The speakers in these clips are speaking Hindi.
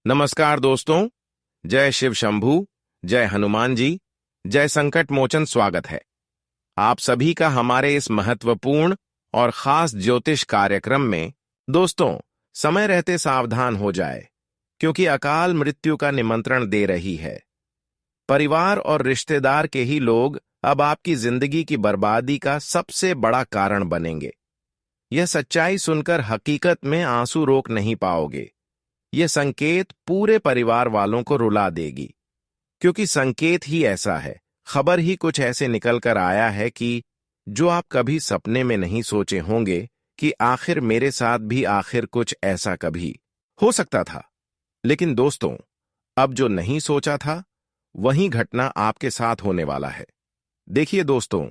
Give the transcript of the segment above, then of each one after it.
नमस्कार दोस्तों। जय शिव शंभू, जय हनुमान जी, जय संकट मोचन। स्वागत है आप सभी का हमारे इस महत्वपूर्ण और खास ज्योतिष कार्यक्रम में। दोस्तों, समय रहते सावधान हो जाए, क्योंकि अकाल मृत्यु का निमंत्रण दे रही है। परिवार और रिश्तेदार के ही लोग अब आपकी जिंदगी की बर्बादी का सबसे बड़ा कारण बनेंगे। यह सच्चाई सुनकर हकीकत में आंसू रोक नहीं पाओगे। यह संकेत पूरे परिवार वालों को रुला देगी, क्योंकि संकेत ही ऐसा है, खबर ही कुछ ऐसे निकल कर आया है कि जो आप कभी सपने में नहीं सोचे होंगे कि आखिर मेरे साथ भी आखिर कुछ ऐसा कभी हो सकता था। लेकिन दोस्तों, अब जो नहीं सोचा था वही घटना आपके साथ होने वाला है। देखिए दोस्तों,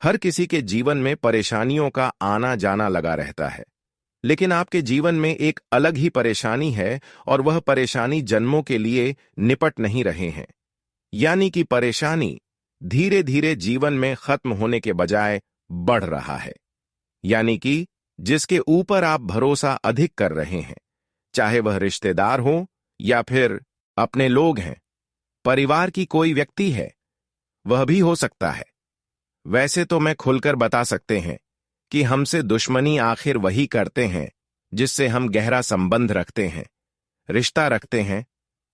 हर किसी के जीवन में परेशानियों का आना जाना लगा रहता है, लेकिन आपके जीवन में एक अलग ही परेशानी है, और वह परेशानी जन्मों के लिए निपट नहीं रहे हैं। यानी कि परेशानी धीरे धीरे जीवन में खत्म होने के बजाय बढ़ रहा है। यानी कि जिसके ऊपर आप भरोसा अधिक कर रहे हैं, चाहे वह रिश्तेदार हो या फिर अपने लोग हैं, परिवार की कोई व्यक्ति है, वह भी हो सकता है। वैसे तो मैं खुलकर बता सकते हैं कि हमसे दुश्मनी आखिर वही करते हैं जिससे हम गहरा संबंध रखते हैं, रिश्ता रखते हैं,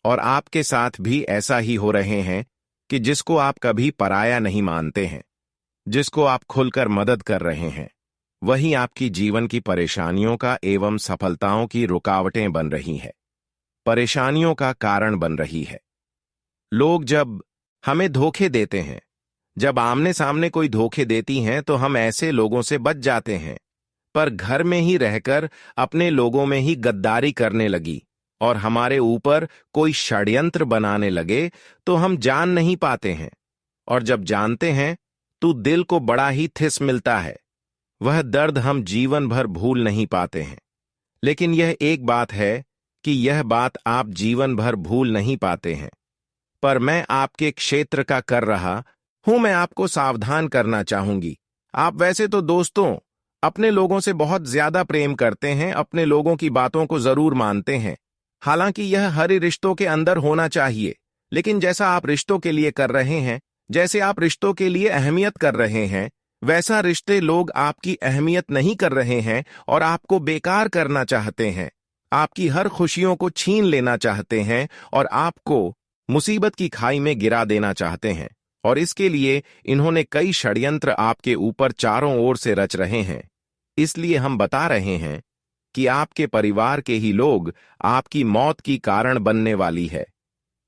और आपके साथ भी ऐसा ही हो रहे हैं कि जिसको आप कभी पराया नहीं मानते हैं, जिसको आप खुलकर मदद कर रहे हैं, वही आपकी जीवन की परेशानियों का एवं सफलताओं की रुकावटें बन रही है, परेशानियों का कारण बन रही है। लोग जब हमें धोखे देते हैं, जब आमने सामने कोई धोखे देती हैं, तो हम ऐसे लोगों से बच जाते हैं। पर घर में ही रहकर अपने लोगों में ही गद्दारी करने लगी और हमारे ऊपर कोई षड्यंत्र बनाने लगे तो हम जान नहीं पाते हैं, और जब जानते हैं तो दिल को बड़ा ही ठिस मिलता है। वह दर्द हम जीवन भर भूल नहीं पाते हैं। लेकिन यह एक बात है कि यह बात आप जीवन भर भूल नहीं पाते हैं, पर मैं आपके क्षेत्र का कर रहा हूं, मैं आपको सावधान करना चाहूंगी। आप वैसे तो दोस्तों अपने लोगों से बहुत ज्यादा प्रेम करते हैं, अपने लोगों की बातों को जरूर मानते हैं। हालांकि यह हर रिश्तों के अंदर होना चाहिए, लेकिन जैसा आप रिश्तों के लिए कर रहे हैं, जैसे आप रिश्तों के लिए अहमियत कर रहे हैं, वैसा रिश्ते लोग आपकी अहमियत नहीं कर रहे हैं और आपको बेकार करना चाहते हैं। आपकी हर खुशियों को छीन लेना चाहते हैं और आपको मुसीबत की खाई में गिरा देना चाहते हैं। और इसके लिए इन्होंने कई षड्यंत्र आपके ऊपर चारों ओर से रच रहे हैं। इसलिए हम बता रहे हैं कि आपके परिवार के ही लोग आपकी मौत की कारण बनने वाली है।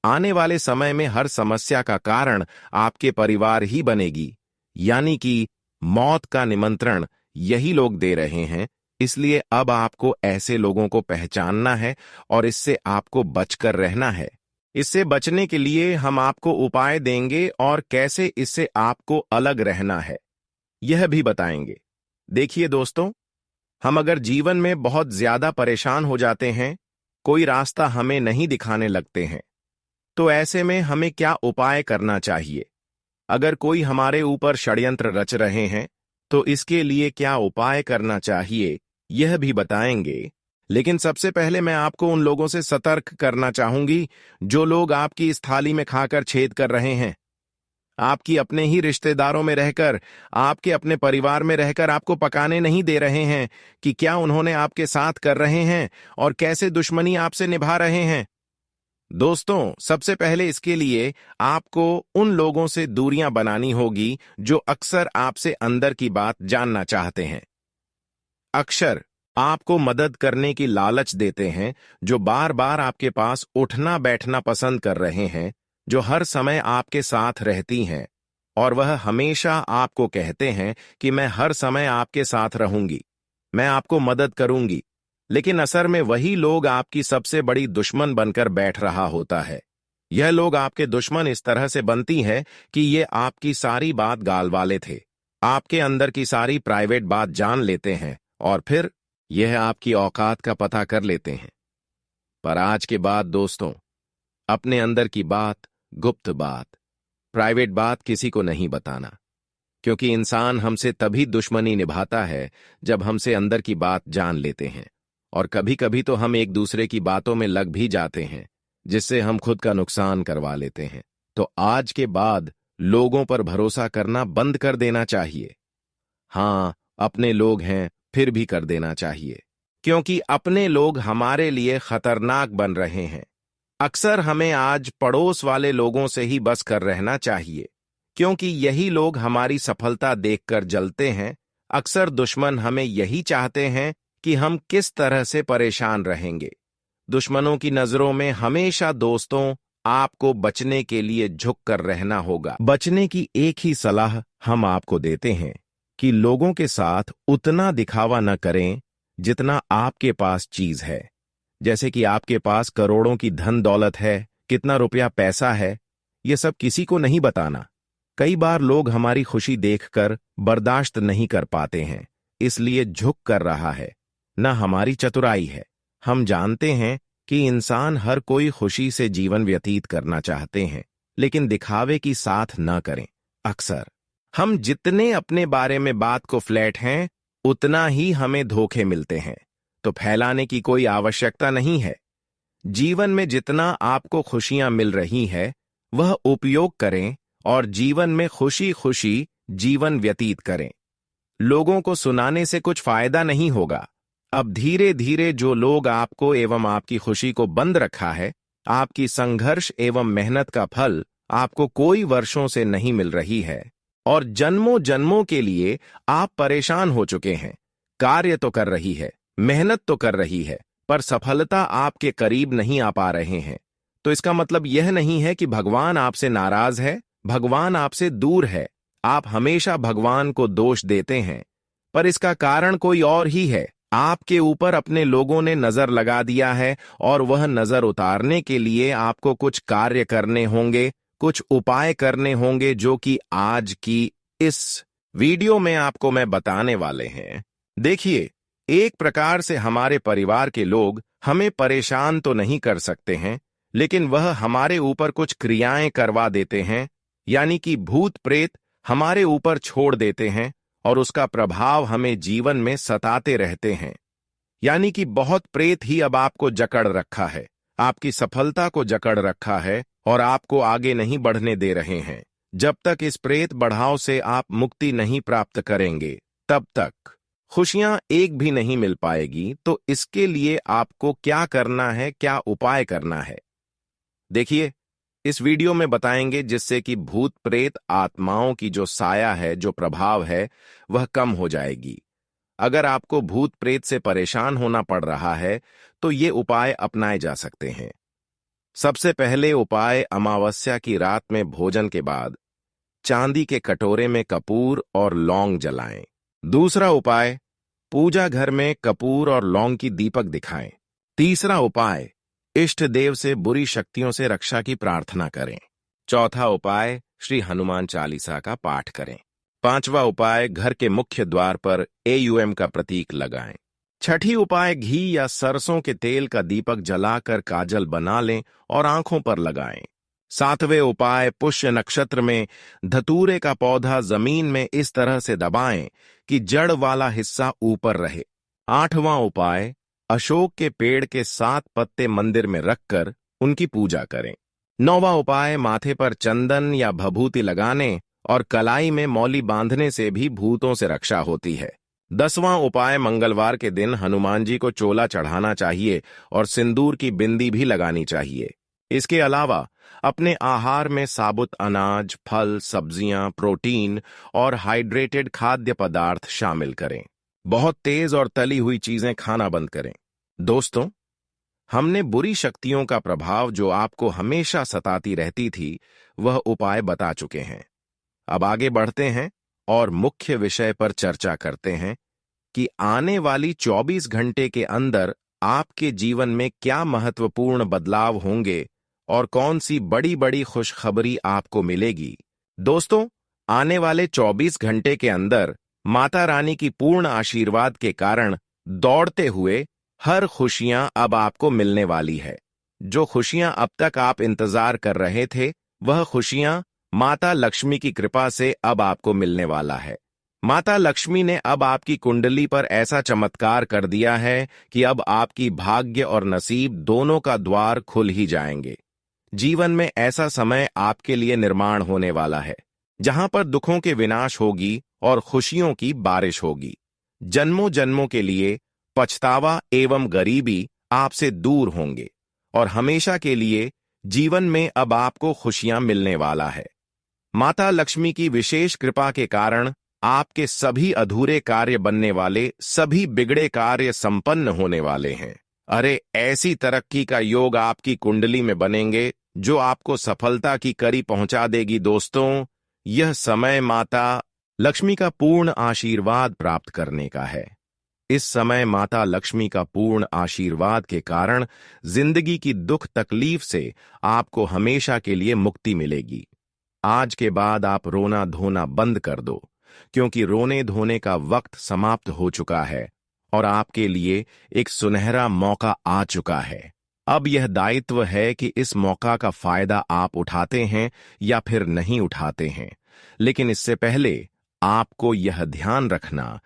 आने वाले समय में हर समस्या का कारण आपके परिवार ही बनेगी। यानी कि मौत का निमंत्रण यही लोग दे रहे हैं। इसलिए अब आपको ऐसे लोगों को पहचानना है और इससे आपको बचकर रहना है। इससे बचने के लिए हम आपको उपाय देंगे और कैसे इससे आपको अलग रहना है यह भी बताएंगे। देखिए दोस्तों, हम अगर जीवन में बहुत ज्यादा परेशान हो जाते हैं, कोई रास्ता हमें नहीं दिखाने लगते हैं, तो ऐसे में हमें क्या उपाय करना चाहिए? अगर कोई हमारे ऊपर षड्यंत्र रच रहे हैं तो इसके लिए क्या उपाय करना चाहिए यह भी बताएंगे। लेकिन सबसे पहले मैं आपको उन लोगों से सतर्क करना चाहूंगी जो लोग आपकी इस थाली में खाकर छेद कर रहे हैं। आपकी अपने ही रिश्तेदारों में रहकर, आपके अपने परिवार में रहकर आपको पकाने नहीं दे रहे हैं कि क्या उन्होंने आपके साथ कर रहे हैं और कैसे दुश्मनी आपसे निभा रहे हैं। दोस्तों, सबसे पहले इसके लिए आपको उन लोगों से दूरियां बनानी होगी जो अक्सर आपसे अंदर की बात जानना चाहते हैं, अक्सर आपको मदद करने की लालच देते हैं, जो बार बार आपके पास उठना बैठना पसंद कर रहे हैं, जो हर समय आपके साथ रहती हैं और वह हमेशा आपको कहते हैं कि मैं हर समय आपके साथ रहूंगी, मैं आपको मदद करूंगी। लेकिन असर में वही लोग आपकी सबसे बड़ी दुश्मन बनकर बैठ रहा होता है। यह लोग आपके दुश्मन इस तरह से बनती है कि ये आपकी सारी बात गाल वाले थे, आपके अंदर की सारी प्राइवेट बात जान लेते हैं और फिर यह आपकी औकात का पता कर लेते हैं। पर आज के बाद दोस्तों, अपने अंदर की बात, गुप्त बात, प्राइवेट बात किसी को नहीं बताना, क्योंकि इंसान हमसे तभी दुश्मनी निभाता है जब हमसे अंदर की बात जान लेते हैं और कभी कभी तो हम एक दूसरे की बातों में लग भी जाते हैं, जिससे हम खुद का नुकसान करवा लेते हैं। तो आज के बाद लोगों पर भरोसा करना बंद कर देना चाहिए। हाँ, अपने लोग हैं फिर भी कर देना चाहिए, क्योंकि अपने लोग हमारे लिए खतरनाक बन रहे हैं। अक्सर हमें आज पड़ोस वाले लोगों से ही बस कर रहना चाहिए, क्योंकि यही लोग हमारी सफलता देखकर जलते हैं। अक्सर दुश्मन हमें यही चाहते हैं कि हम किस तरह से परेशान रहेंगे। दुश्मनों की नजरों में हमेशा दोस्तों, आपको बचने के लिए झुक कर रहना होगा। बचने की एक ही सलाह हम आपको देते हैं कि लोगों के साथ उतना दिखावा न करें जितना आपके पास चीज है। जैसे कि आपके पास करोड़ों की धन दौलत है, कितना रुपया पैसा है, ये सब किसी को नहीं बताना। कई बार लोग हमारी खुशी देखकर बर्दाश्त नहीं कर पाते हैं, इसलिए झुक कर रहा है। न हमारी चतुराई है। हम जानते हैं कि इंसान हर कोई खुशी से जीवन व्यतीत करना चाहते हैं, लेकिन दिखावे की साथ न करें। अक्सर हम जितने अपने बारे में बात को फ्लैट हैं, उतना ही हमें धोखे मिलते हैं। तो फैलाने की कोई आवश्यकता नहीं है। जीवन में जितना आपको खुशियां मिल रही है, वह उपयोग करें और जीवन में खुशी खुशी जीवन व्यतीत करें। लोगों को सुनाने से कुछ फायदा नहीं होगा। अब धीरे धीरे जो लोग आपको एवं आपकी खुशी को बंद रखा है, आपकी संघर्ष एवं मेहनत का फल आपको कोई वर्षों से नहीं मिल रही है और जन्मों जन्मों के लिए आप परेशान हो चुके हैं। कार्य तो कर रही है, मेहनत तो कर रही है, पर सफलता आपके करीब नहीं आ पा रहे हैं। तो इसका मतलब यह नहीं है कि भगवान आपसे नाराज है, भगवान आपसे दूर है। आप हमेशा भगवान को दोष देते हैं, पर इसका कारण कोई और ही है। आपके ऊपर अपने लोगों ने नजर लगा दिया है और वह नजर उतारने के लिए आपको कुछ कार्य करने होंगे, कुछ उपाय करने होंगे, जो कि आज की इस वीडियो में आपको मैं बताने वाले हैं। देखिए, एक प्रकार से हमारे परिवार के लोग हमें परेशान तो नहीं कर सकते हैं, लेकिन वह हमारे ऊपर कुछ क्रियाएं करवा देते हैं, यानी कि भूत प्रेत हमारे ऊपर छोड़ देते हैं और उसका प्रभाव हमें जीवन में सताते रहते हैं। यानी कि बहुत प्रेत ही अब आपको जकड़ रखा है, आपकी सफलता को जकड़ रखा है और आपको आगे नहीं बढ़ने दे रहे हैं। जब तक इस प्रेत बढ़ाव से आप मुक्ति नहीं प्राप्त करेंगे, तब तक खुशियां एक भी नहीं मिल पाएगी। तो इसके लिए आपको क्या करना है, क्या उपाय करना है, देखिए इस वीडियो में बताएंगे, जिससे कि भूत प्रेत आत्माओं की जो साया है, जो प्रभाव है, वह कम हो जाएगी। अगर आपको भूत प्रेत से परेशान होना पड़ रहा है, तो ये उपाय अपनाए जा सकते हैं। सबसे पहले उपाय, अमावस्या की रात में भोजन के बाद चांदी के कटोरे में कपूर और लौंग जलाएं। दूसरा उपाय, पूजा घर में कपूर और लौंग की दीपक दिखाएं। तीसरा उपाय, इष्ट देव से बुरी शक्तियों से रक्षा की प्रार्थना करें। चौथा उपाय, श्री हनुमान चालीसा का पाठ करें। पांचवा उपाय, घर के मुख्य द्वार पर AUM का प्रतीक लगाएं। छठी उपाय, घी या सरसों के तेल का दीपक जलाकर काजल बना लें और आंखों पर लगाएं। सातवें उपाय, पुष्य नक्षत्र में धतूरे का पौधा जमीन में इस तरह से दबाएं कि जड़ वाला हिस्सा ऊपर रहे। आठवां उपाय, अशोक के पेड़ के 7 पत्ते मंदिर में रखकर उनकी पूजा करें। नौवां उपाय, माथे पर चंदन या भभूति लगाने और कलाई में मौली बांधने से भी भूतों से रक्षा होती है। 10वां उपाय, मंगलवार के दिन हनुमान जी को चोला चढ़ाना चाहिए और सिंदूर की बिंदी भी लगानी चाहिए। इसके अलावा अपने आहार में साबुत अनाज, फल, सब्जियां, प्रोटीन और हाइड्रेटेड खाद्य पदार्थ शामिल करें। बहुत तेज और तली हुई चीजें खाना बंद करें। दोस्तों, हमने बुरी शक्तियों का प्रभाव जो आपको हमेशा सताती रहती थी, वह उपाय बता चुके हैं। अब आगे बढ़ते हैं और मुख्य विषय पर चर्चा करते हैं कि आने वाली 24 घंटे के अंदर आपके जीवन में क्या महत्वपूर्ण बदलाव होंगे और कौन सी बड़ी बड़ी खुशखबरी आपको मिलेगी। दोस्तों, आने वाले 24 घंटे के अंदर माता रानी की पूर्ण आशीर्वाद के कारण दौड़ते हुए हर खुशियां अब आपको मिलने वाली है। जो खुशियां अब तक आप इंतजार कर रहे थे, वह खुशियां माता लक्ष्मी की कृपा से अब आपको मिलने वाला है। माता लक्ष्मी ने अब आपकी कुंडली पर ऐसा चमत्कार कर दिया है कि अब आपकी भाग्य और नसीब दोनों का द्वार खुल ही जाएंगे। जीवन में ऐसा समय आपके लिए निर्माण होने वाला है जहां पर दुखों के विनाश होगी और खुशियों की बारिश होगी। जन्मों जन्मों के लिए पछतावा एवं गरीबी आपसे दूर होंगे और हमेशा के लिए जीवन में अब आपको खुशियां मिलने वाला है। माता लक्ष्मी की विशेष कृपा के कारण आपके सभी अधूरे कार्य बनने वाले, सभी बिगड़े कार्य संपन्न होने वाले हैं। अरे, ऐसी तरक्की का योग आपकी कुंडली में बनेंगे जो आपको सफलता की कड़ी पहुंचा देगी। दोस्तों, यह समय माता लक्ष्मी का पूर्ण आशीर्वाद प्राप्त करने का है। इस समय माता लक्ष्मी का पूर्ण आशीर्वाद के कारण जिंदगी की दुख तकलीफ से आपको हमेशा के लिए मुक्ति मिलेगी। आज के बाद आप रोना धोना बंद कर दो, क्योंकि रोने धोने का वक्त समाप्त हो चुका है और आपके लिए एक सुनहरा मौका आ चुका है। अब यह दायित्व है कि इस मौका का फायदा आप उठाते हैं या फिर नहीं उठाते हैं। लेकिन इससे पहले आपको यह ध्यान रखना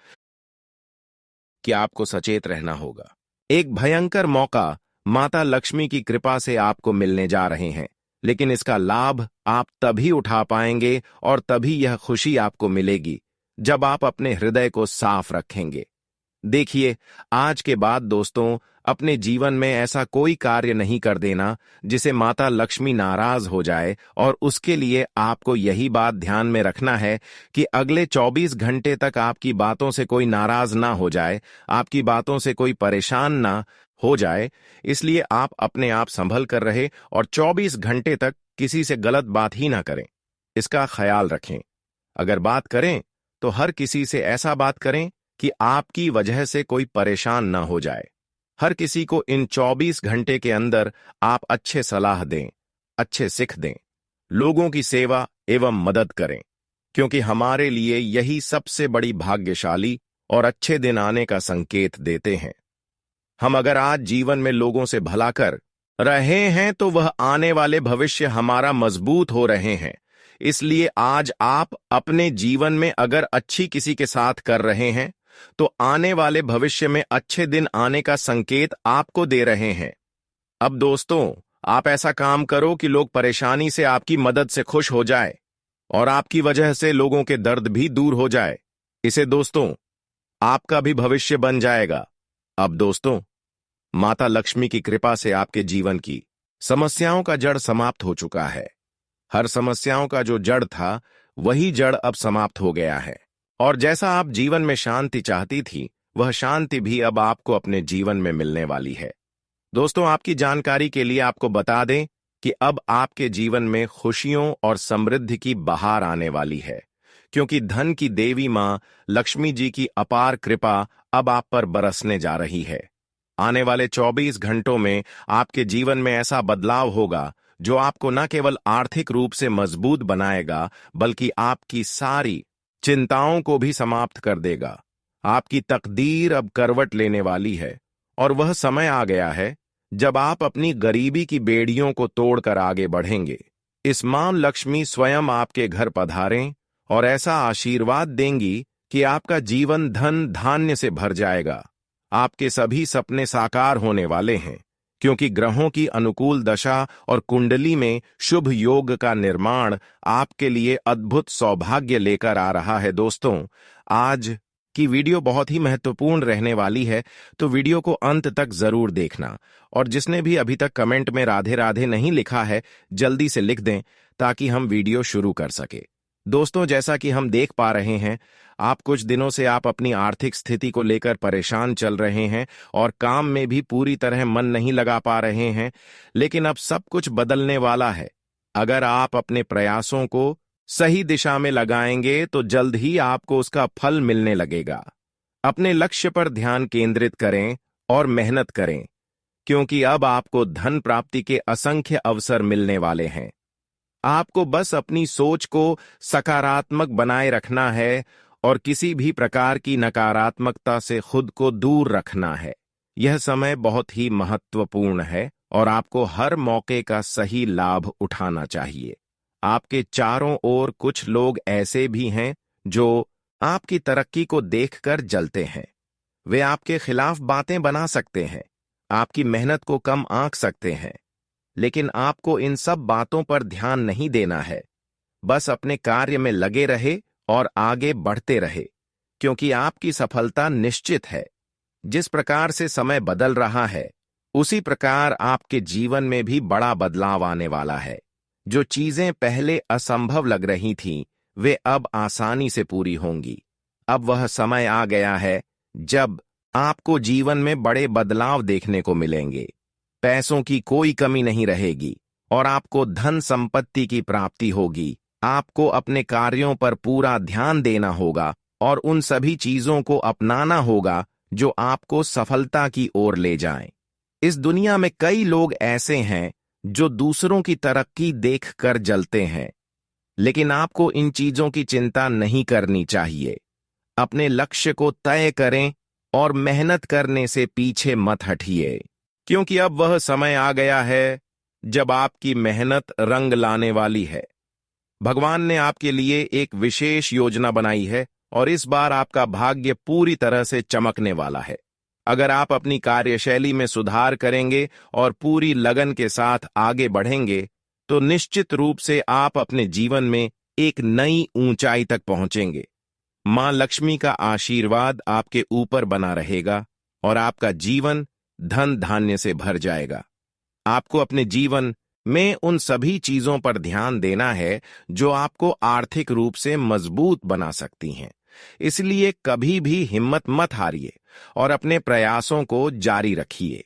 कि आपको सचेत रहना होगा। एक भयंकर मौका माता लक्ष्मी की कृपा से आपको मिलने जा रहे हैं, लेकिन इसका लाभ आप तभी उठा पाएंगे और तभी यह खुशी आपको मिलेगी जब आप अपने हृदय को साफ रखेंगे। देखिए, आज के बाद दोस्तों, अपने जीवन में ऐसा कोई कार्य नहीं कर देना जिसे माता लक्ष्मी नाराज हो जाए, और उसके लिए आपको यही बात ध्यान में रखना है कि अगले 24 घंटे तक आपकी बातों से कोई नाराज ना हो जाए, आपकी बातों से कोई परेशान ना हो जाए। इसलिए आप अपने आप संभल कर रहे और 24 घंटे तक किसी से गलत बात ही ना करें, इसका ख्याल रखें। अगर बात करें तो हर किसी से ऐसा बात करें कि आपकी वजह से कोई परेशान ना हो जाए। हर किसी को इन 24 घंटे के अंदर आप अच्छे सलाह दें, अच्छे सिख दें, लोगों की सेवा एवं मदद करें, क्योंकि हमारे लिए यही सबसे बड़ी भाग्यशाली और अच्छे दिन आने का संकेत देते हैं। हम अगर आज जीवन में लोगों से भला कर रहे हैं तो वह आने वाले भविष्य हमारा मजबूत हो रहे हैं। इसलिए आज आप अपने जीवन में अगर अच्छी किसी के साथ कर रहे हैं तो आने वाले भविष्य में अच्छे दिन आने का संकेत आपको दे रहे हैं। अब दोस्तों, आप ऐसा काम करो कि लोग परेशानी से आपकी मदद से खुश हो जाए और आपकी वजह से लोगों के दर्द भी दूर हो जाए। इसे दोस्तों आपका भी भविष्य बन जाएगा। अब दोस्तों, माता लक्ष्मी की कृपा से आपके जीवन की समस्याओं का जड़ समाप्त हो चुका है। हर समस्याओं का जो जड़ था वही जड़ अब समाप्त हो गया है, और जैसा आप जीवन में शांति चाहती थी, वह शांति भी अब आपको अपने जीवन में मिलने वाली है। दोस्तों, आपकी जानकारी के लिए आपको बता दें कि अब आपके जीवन में खुशियों और समृद्धि की बहार आने वाली है, क्योंकि धन की देवी मां लक्ष्मी जी की अपार कृपा अब आप पर बरसने जा रही है। आने वाले 24 घंटों में आपके जीवन में ऐसा बदलाव होगा जो आपको न केवल आर्थिक रूप से मजबूत बनाएगा, बल्कि आपकी सारी चिंताओं को भी समाप्त कर देगा। आपकी तकदीर अब करवट लेने वाली है और वह समय आ गया है जब आप अपनी गरीबी की बेड़ियों को तोड़कर आगे बढ़ेंगे। इस मां लक्ष्मी स्वयं आपके घर पधारें और ऐसा आशीर्वाद देंगी कि आपका जीवन धन धान्य से भर जाएगा। आपके सभी सपने साकार होने वाले हैं, क्योंकि ग्रहों की अनुकूल दशा और कुंडली में शुभ योग का निर्माण आपके लिए अद्भुत सौभाग्य लेकर आ रहा है। दोस्तों, आज की वीडियो बहुत ही महत्वपूर्ण रहने वाली है, तो वीडियो को अंत तक जरूर देखना। और जिसने भी अभी तक कमेंट में राधे राधे नहीं लिखा है, जल्दी से लिख दें ताकि हम वीडियो शुरू कर सके। दोस्तों, जैसा कि हम देख पा रहे हैं, आप कुछ दिनों से आप अपनी आर्थिक स्थिति को लेकर परेशान चल रहे हैं और काम में भी पूरी तरह मन नहीं लगा पा रहे हैं, लेकिन अब सब कुछ बदलने वाला है। अगर आप अपने प्रयासों को सही दिशा में लगाएंगे तो जल्द ही आपको उसका फल मिलने लगेगा। अपने लक्ष्य पर ध्यान केंद्रित करें और मेहनत करें, क्योंकि अब आपको धन प्राप्ति के असंख्य अवसर मिलने वाले हैं। आपको बस अपनी सोच को सकारात्मक बनाए रखना है और किसी भी प्रकार की नकारात्मकता से खुद को दूर रखना है। यह समय बहुत ही महत्वपूर्ण है और आपको हर मौके का सही लाभ उठाना चाहिए। आपके चारों ओर कुछ लोग ऐसे भी हैं जो आपकी तरक्की को देखकर जलते हैं। वे आपके खिलाफ बातें बना सकते हैं, आपकी मेहनत को कम आंक सकते हैं, लेकिन आपको इन सब बातों पर ध्यान नहीं देना है। बस अपने कार्य में लगे रहे और आगे बढ़ते रहे, क्योंकि आपकी सफलता निश्चित है। जिस प्रकार से समय बदल रहा है, उसी प्रकार आपके जीवन में भी बड़ा बदलाव आने वाला है। जो चीजें पहले असंभव लग रही थीं, वे अब आसानी से पूरी होंगी। अब वह समय आ गया है जब आपको जीवन में बड़े बदलाव देखने को मिलेंगे। पैसों की कोई कमी नहीं रहेगी और आपको धन संपत्ति की प्राप्ति होगी। आपको अपने कार्यों पर पूरा ध्यान देना होगा और उन सभी चीजों को अपनाना होगा जो आपको सफलता की ओर ले जाएं। इस दुनिया में कई लोग ऐसे हैं जो दूसरों की तरक्की देखकर जलते हैं, लेकिन आपको इन चीजों की चिंता नहीं करनी चाहिए। अपने लक्ष्य को तय करें और मेहनत करने से पीछे मत हटिए, क्योंकि अब वह समय आ गया है जब आपकी मेहनत रंग लाने वाली है। भगवान ने आपके लिए एक विशेष योजना बनाई है और इस बार आपका भाग्य पूरी तरह से चमकने वाला है। अगर आप अपनी कार्यशैली में सुधार करेंगे और पूरी लगन के साथ आगे बढ़ेंगे, तो निश्चित रूप से आप अपने जीवन में एक नई ऊंचाई तक पहुंचेंगे। मां लक्ष्मी का आशीर्वाद आपके ऊपर बना रहेगा और आपका जीवन धन धान्य से भर जाएगा। आपको अपने जीवन में उन सभी चीजों पर ध्यान देना है जो आपको आर्थिक रूप से मजबूत बना सकती हैं। इसलिए कभी भी हिम्मत मत हारिए और अपने प्रयासों को जारी रखिए।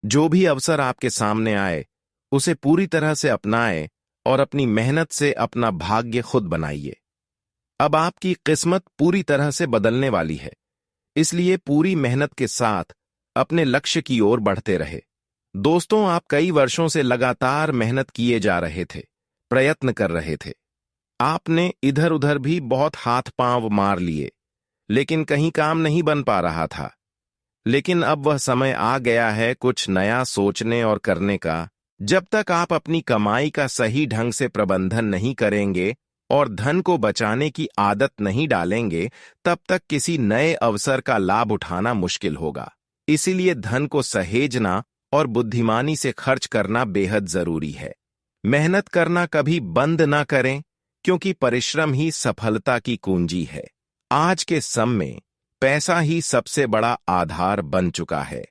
जो भी अवसर आपके सामने आए, उसे पूरी तरह से अपनाएं और अपनी मेहनत से अपना भाग्य खुद बनाइए। अब आपकी किस्मत पूरी तरह से बदलने वाली है, इसलिए पूरी मेहनत के साथ अपने लक्ष्य की ओर बढ़ते रहे। दोस्तों, आप कई वर्षों से लगातार मेहनत किए जा रहे थे, प्रयत्न कर रहे थे। आपने इधर उधर भी बहुत हाथ पांव मार लिए, लेकिन कहीं काम नहीं बन पा रहा था। लेकिन अब वह समय आ गया है कुछ नया सोचने और करने का। जब तक आप अपनी कमाई का सही ढंग से प्रबंधन नहीं करेंगे और धन को बचाने की आदत नहीं डालेंगे, तब तक किसी नए अवसर का लाभ उठाना मुश्किल होगा। इसीलिए धन को सहेजना और बुद्धिमानी से खर्च करना बेहद जरूरी है। मेहनत करना कभी बंद ना करें, क्योंकि परिश्रम ही सफलता की कुंजी है। आज के समय में पैसा ही सबसे बड़ा आधार बन चुका है।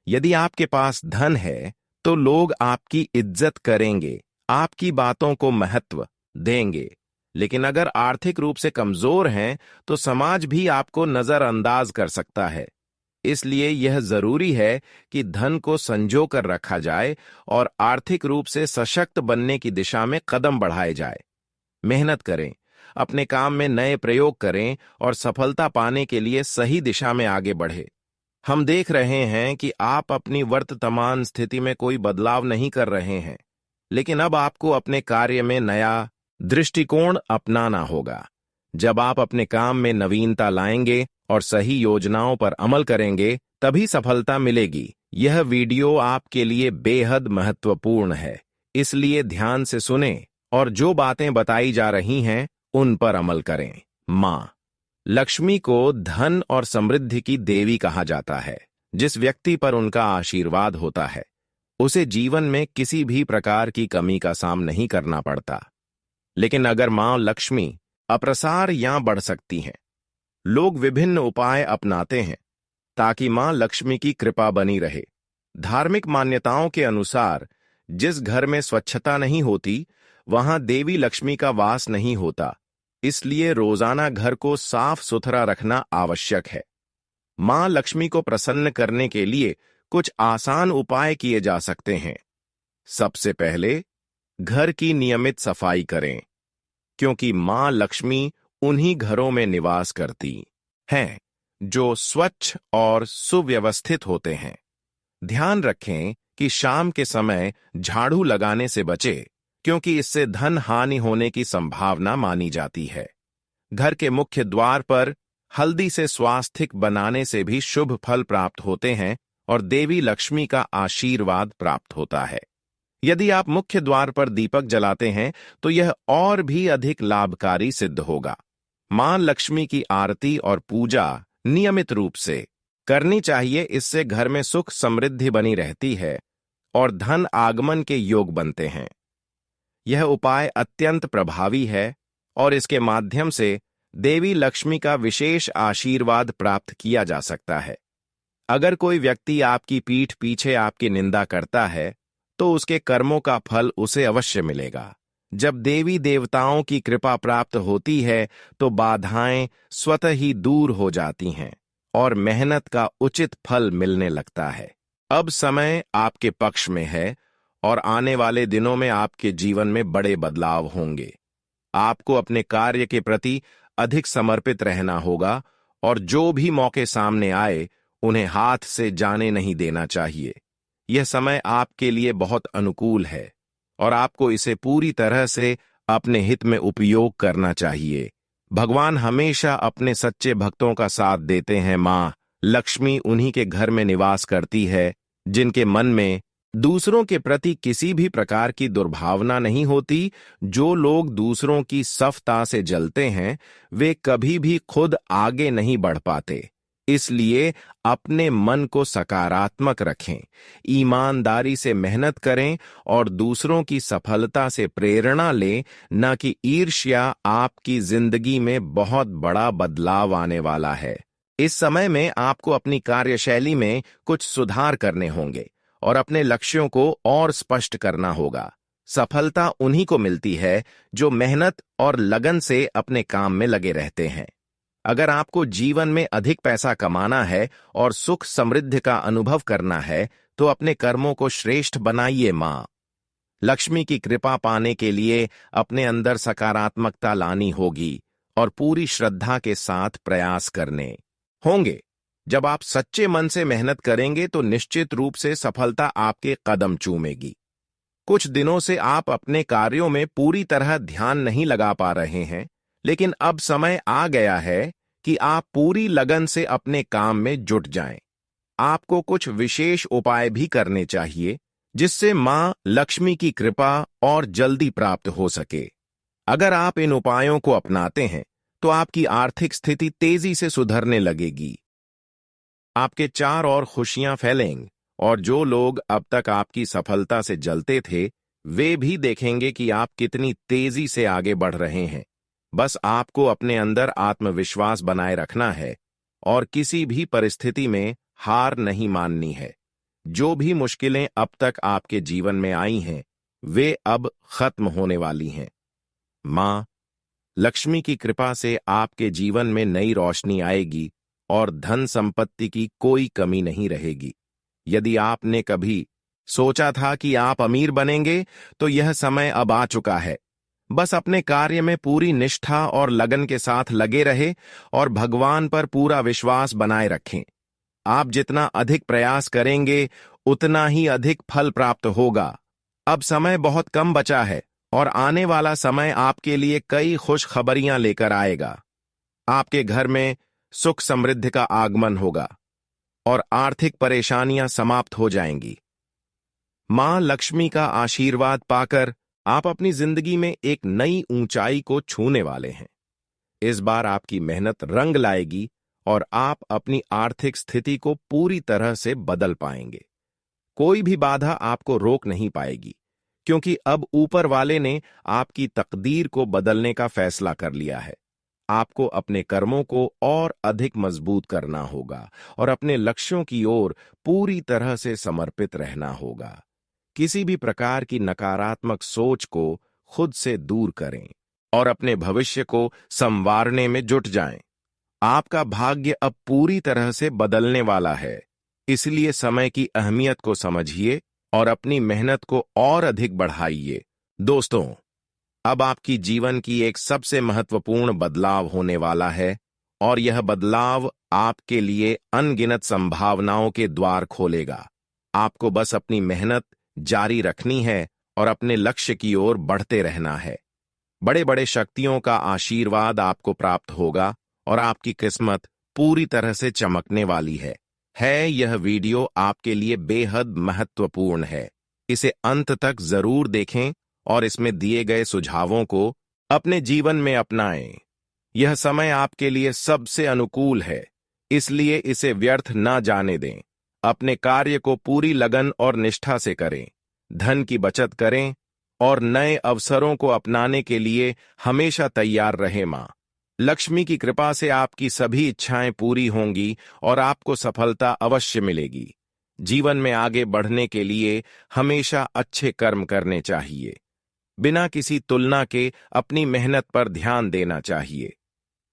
यदि आपके पास धन है तो लोग आपकी इज्जत करेंगे, आपकी बातों को महत्व देंगे। लेकिन अगर आर्थिक रूप से कमजोर हैं तो समाज भी आपको नजरअंदाज कर सकता है। इसलिए यह जरूरी है कि धन को संजो कर रखा जाए और आर्थिक रूप से सशक्त बनने की दिशा में कदम बढ़ाए जाए। मेहनत करें, अपने काम में नए प्रयोग करें और सफलता पाने के लिए सही दिशा में आगे बढ़े। हम देख रहे हैं कि आप अपनी वर्तमान स्थिति में कोई बदलाव नहीं कर रहे हैं, लेकिन अब आपको अपने कार्य में नया दृष्टिकोण अपनाना होगा। जब आप अपने काम में नवीनता लाएंगे और सही योजनाओं पर अमल करेंगे, तभी सफलता मिलेगी। यह वीडियो आपके लिए बेहद महत्वपूर्ण है, इसलिए ध्यान से सुनें और जो बातें बताई जा रही हैं, उन पर अमल करें। मां लक्ष्मी को धन और समृद्धि की देवी कहा जाता है। जिस व्यक्ति पर उनका आशीर्वाद होता है, उसे जीवन में किसी भी प्रकार की कमी का सामना नहीं करना पड़ता। लेकिन अगर मां लक्ष्मी अप्रसार या बढ़ सकती हैं, लोग विभिन्न उपाय अपनाते हैं ताकि मां लक्ष्मी की कृपा बनी रहे। धार्मिक मान्यताओं के अनुसार जिस घर में स्वच्छता नहीं होती, वहां देवी लक्ष्मी का वास नहीं होता। इसलिए रोजाना घर को साफ सुथरा रखना आवश्यक है। मां लक्ष्मी को प्रसन्न करने के लिए कुछ आसान उपाय किए जा सकते हैं। सबसे पहले, घर की नियमित सफाई करें, क्योंकि मां लक्ष्मी उन्हीं घरों में निवास करती हैं जो स्वच्छ और सुव्यवस्थित होते हैं। ध्यान रखें कि शाम के समय झाड़ू लगाने से बचें, क्योंकि इससे धन हानि होने की संभावना मानी जाती है। घर के मुख्य द्वार पर हल्दी से स्वास्तिक बनाने से भी शुभ फल प्राप्त होते हैं और देवी लक्ष्मी का आशीर्वाद प्राप्त होता है। यदि आप मुख्य द्वार पर दीपक जलाते हैं तो यह और भी अधिक लाभकारी सिद्ध होगा। मां लक्ष्मी की आरती और पूजा नियमित रूप से करनी चाहिए। इससे घर में सुख समृद्धि बनी रहती है और धन आगमन के योग बनते हैं। यह उपाय अत्यंत प्रभावी है और इसके माध्यम से देवी लक्ष्मी का विशेष आशीर्वाद प्राप्त किया जा सकता है। अगर कोई व्यक्ति आपकी पीठ पीछे आपकी निंदा करता है तो उसके कर्मों का फल उसे अवश्य मिलेगा। जब देवी देवताओं की कृपा प्राप्त होती है तो बाधाएं स्वतः ही दूर हो जाती हैं और मेहनत का उचित फल मिलने लगता है। अब समय आपके पक्ष में है और आने वाले दिनों में आपके जीवन में बड़े बदलाव होंगे। आपको अपने कार्य के प्रति अधिक समर्पित रहना होगा और जो भी मौके सामने आए उन्हें हाथ से जाने नहीं देना चाहिए। यह समय आपके लिए बहुत अनुकूल है और आपको इसे पूरी तरह से अपने हित में उपयोग करना चाहिए। भगवान हमेशा अपने सच्चे भक्तों का साथ देते हैं। मां लक्ष्मी उन्हीं के घर में निवास करती है जिनके मन में दूसरों के प्रति किसी भी प्रकार की दुर्भावना नहीं होती। जो लोग दूसरों की सफलता से जलते हैं वे कभी भी खुद आगे नहीं बढ़ पाते। इसलिए अपने मन को सकारात्मक रखें, ईमानदारी से मेहनत करें और दूसरों की सफलता से प्रेरणा लें, न कि ईर्ष्या। आपकी जिंदगी में बहुत बड़ा बदलाव आने वाला है। इस समय में आपको अपनी कार्यशैली में कुछ सुधार करने होंगे और अपने लक्ष्यों को और स्पष्ट करना होगा। सफलता उन्हीं को मिलती है जो मेहनत और लगन से अपने काम में लगे रहते हैं। अगर आपको जीवन में अधिक पैसा कमाना है और सुख समृद्धि का अनुभव करना है तो अपने कर्मों को श्रेष्ठ बनाइए। मां लक्ष्मी की कृपा पाने के लिए अपने अंदर सकारात्मकता लानी होगी और पूरी श्रद्धा के साथ प्रयास करने होंगे। जब आप सच्चे मन से मेहनत करेंगे तो निश्चित रूप से सफलता आपके कदम चूमेगी। कुछ दिनों से आप अपने कार्यों में पूरी तरह ध्यान नहीं लगा पा रहे हैं, लेकिन अब समय आ गया है कि आप पूरी लगन से अपने काम में जुट जाएं। आपको कुछ विशेष उपाय भी करने चाहिए जिससे मां लक्ष्मी की कृपा और जल्दी प्राप्त हो सके। अगर आप इन उपायों को अपनाते हैं तो आपकी आर्थिक स्थिति तेजी से सुधरने लगेगी। आपके चार ओर खुशियां फैलेंगी और जो लोग अब तक आपकी सफलता से जलते थे वे भी देखेंगे कि आप कितनी तेजी से आगे बढ़ रहे हैं। बस आपको अपने अंदर आत्मविश्वास बनाए रखना है और किसी भी परिस्थिति में हार नहीं माननी है। जो भी मुश्किलें अब तक आपके जीवन में आई हैं वे अब खत्म होने वाली हैं। मां लक्ष्मी की कृपा से आपके जीवन में नई रोशनी आएगी और धन संपत्ति की कोई कमी नहीं रहेगी। यदि आपने कभी सोचा था कि आप अमीर बनेंगे तो यह समय अब आ चुका है। बस अपने कार्य में पूरी निष्ठा और लगन के साथ लगे रहे और भगवान पर पूरा विश्वास बनाए रखें। आप जितना अधिक प्रयास करेंगे उतना ही अधिक फल प्राप्त होगा। अब समय बहुत कम बचा है और आने वाला समय आपके लिए कई खुशखबरियां लेकर आएगा। आपके घर में सुख समृद्धि का आगमन होगा और आर्थिक परेशानियां समाप्त हो जाएंगी। मां लक्ष्मी का आशीर्वाद पाकर आप अपनी जिंदगी में एक नई ऊंचाई को छूने वाले हैं। इस बार आपकी मेहनत रंग लाएगी और आप अपनी आर्थिक स्थिति को पूरी तरह से बदल पाएंगे। कोई भी बाधा आपको रोक नहीं पाएगी क्योंकि अब ऊपर वाले ने आपकी तकदीर को बदलने का फैसला कर लिया है। आपको अपने कर्मों को और अधिक मजबूत करना होगा और अपने लक्ष्यों की ओर पूरी तरह से समर्पित रहना होगा। किसी भी प्रकार की नकारात्मक सोच को खुद से दूर करें और अपने भविष्य को संवारने में जुट जाएं। आपका भाग्य अब पूरी तरह से बदलने वाला है, इसलिए समय की अहमियत को समझिए और अपनी मेहनत को और अधिक बढ़ाइए। दोस्तों, अब आपकी जीवन की एक सबसे महत्वपूर्ण बदलाव होने वाला है और यह बदलाव आपके लिए अनगिनत संभावनाओं के द्वार खोलेगा। आपको बस अपनी मेहनत जारी रखनी है और अपने लक्ष्य की ओर बढ़ते रहना है। बड़े बड़े शक्तियों का आशीर्वाद आपको प्राप्त होगा और आपकी किस्मत पूरी तरह से चमकने वाली है। यह वीडियो आपके लिए बेहद महत्वपूर्ण है। इसे अंत तक जरूर देखें और इसमें दिए गए सुझावों को अपने जीवन में अपनाएं। यह समय आपके लिए सबसे अनुकूल है, इसलिए इसे व्यर्थ ना जाने दें। अपने कार्य को पूरी लगन और निष्ठा से करें, धन की बचत करें और नए अवसरों को अपनाने के लिए हमेशा तैयार रहें। मां लक्ष्मी की कृपा से आपकी सभी इच्छाएं पूरी होंगी और आपको सफलता अवश्य मिलेगी। जीवन में आगे बढ़ने के लिए हमेशा अच्छे कर्म करने चाहिए। बिना किसी तुलना के अपनी मेहनत पर ध्यान देना चाहिए।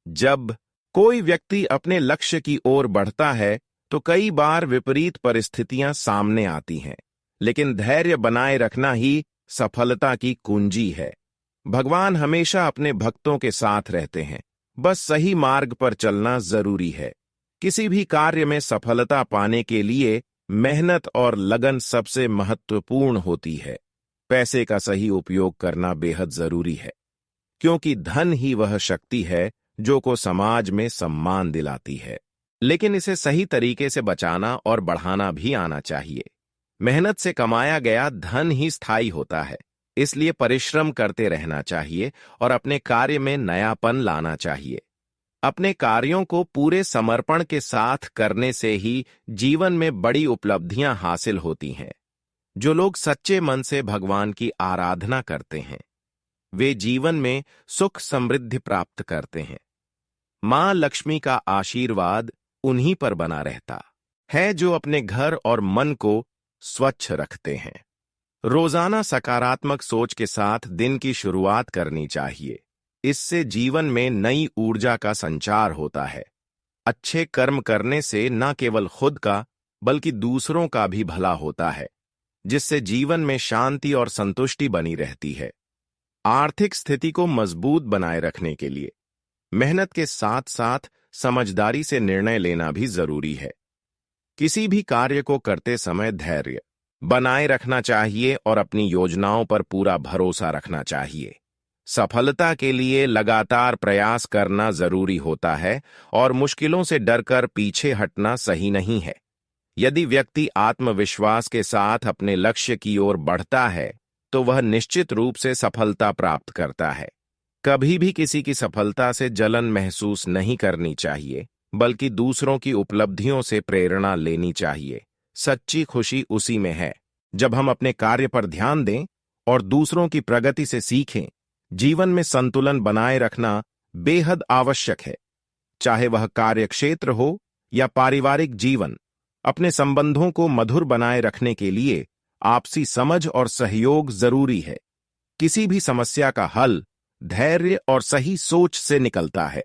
जब कोई व्यक्ति अपने लक्ष्य की ओर बढ़ता है तो कई बार विपरीत परिस्थितियां सामने आती हैं, लेकिन धैर्य बनाए रखना ही सफलता की कुंजी है। भगवान हमेशा अपने भक्तों के साथ रहते हैं, बस सही मार्ग पर चलना जरूरी है। किसी भी कार्य में सफलता पाने के लिए मेहनत और लगन सबसे महत्वपूर्ण होती है। पैसे का सही उपयोग करना बेहद जरूरी है, क्योंकि धन ही वह शक्ति है जो को समाज में सम्मान दिलाती है। लेकिन इसे सही तरीके से बचाना और बढ़ाना भी आना चाहिए। मेहनत से कमाया गया धन ही स्थायी होता है, इसलिए परिश्रम करते रहना चाहिए और अपने कार्य में नयापन लाना चाहिए। अपने कार्यों को पूरे समर्पण के साथ करने से ही जीवन में बड़ी उपलब्धियां हासिल होती हैं। जो लोग सच्चे मन से भगवान की आराधना करते हैं, वे जीवन में सुख समृद्धि प्राप्त करते हैं। मां लक्ष्मी का आशीर्वाद उन्हीं पर बना रहता है जो अपने घर और मन को स्वच्छ रखते हैं। रोजाना सकारात्मक सोच के साथ दिन की शुरुआत करनी चाहिए। इससे जीवन में नई ऊर्जा का संचार होता है। अच्छे कर्म करने से न केवल खुद का बल्कि दूसरों का भी भला होता है, जिससे जीवन में शांति और संतुष्टि बनी रहती है। आर्थिक स्थिति को मजबूत बनाए रखने के लिए मेहनत के साथ साथ समझदारी से निर्णय लेना भी जरूरी है। किसी भी कार्य को करते समय धैर्य बनाए रखना चाहिए और अपनी योजनाओं पर पूरा भरोसा रखना चाहिए। सफलता के लिए लगातार प्रयास करना जरूरी होता है और मुश्किलों से डरकर पीछे हटना सही नहीं है। यदि व्यक्ति आत्मविश्वास के साथ अपने लक्ष्य की ओर बढ़ता है तो वह निश्चित रूप से सफलता प्राप्त करता है। कभी भी किसी की सफलता से जलन महसूस नहीं करनी चाहिए, बल्कि दूसरों की उपलब्धियों से प्रेरणा लेनी चाहिए। सच्ची खुशी उसी में है जब हम अपने कार्य पर ध्यान दें और दूसरों की प्रगति से सीखें। जीवन में संतुलन बनाए रखना बेहद आवश्यक है, चाहे वह कार्य क्षेत्र हो या पारिवारिक जीवन। अपने संबंधों को मधुर बनाए रखने के लिए आपसी समझ और सहयोग जरूरी है। किसी भी समस्या का हल धैर्य और सही सोच से निकलता है।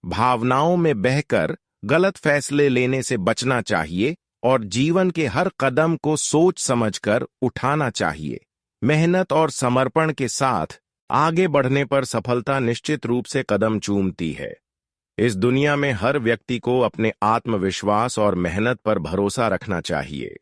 भावनाओं में बहकर गलत फैसले लेने से बचना चाहिए और जीवन के हर कदम को सोच समझकर उठाना चाहिए। मेहनत और समर्पण के साथ आगे बढ़ने पर सफलता निश्चित रूप से कदम चूमती है। इस दुनिया में हर व्यक्ति को अपने आत्मविश्वास और मेहनत पर भरोसा रखना चाहिए।